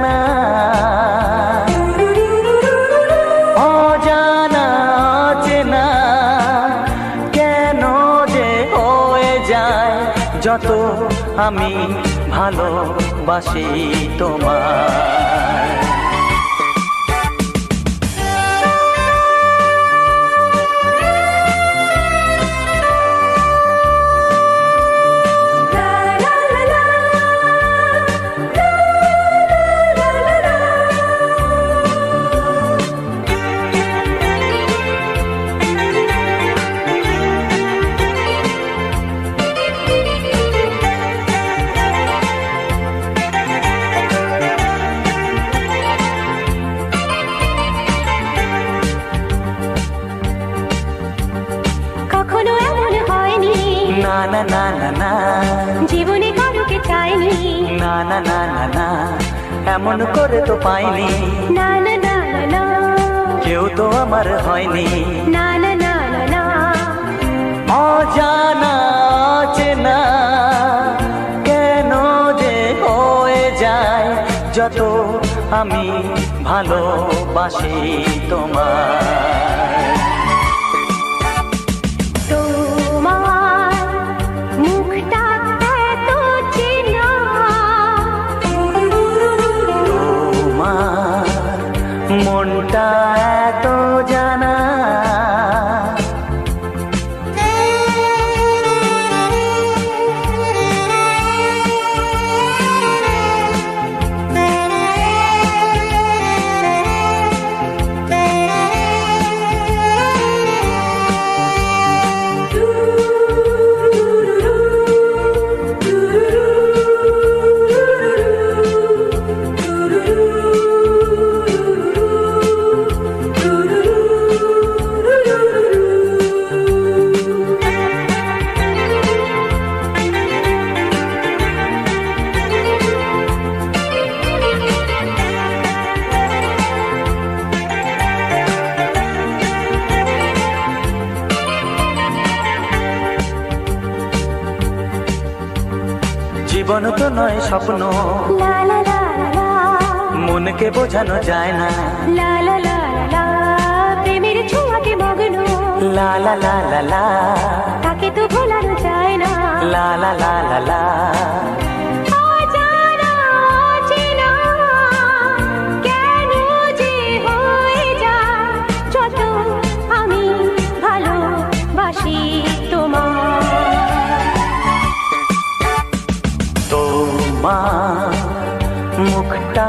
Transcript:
না, অজানা অচেনা কেন যে হয়ে যায় যত আমি ভালোবাসি তোমায়। না না না না না, জীবনে কারোকে চাইনি। না না না না না, এমন করে তো পাইনি। না না না না না, কেউ তো আমার হয়নি। না না না না না, অজানা অচেনা কেন যে হয়ে যায় যত আমি ভালোবাসি তোমায়। মনটা এত জানা, জীবন তো নয় স্বপ্ন, লা লা লা লা, মনকে বোঝানো যায় না। লা লা লা লা, প্রেমের ছোঁয়াতে মগ্ন। লা লা লা লা লা, তাকে তো ভোলানো যায় না। লা লা লা লা লা, অজানা অচেনা কেন যে হয়ে যায় যত আমি ভালোবাসি তোমায়। তোমার মুখটা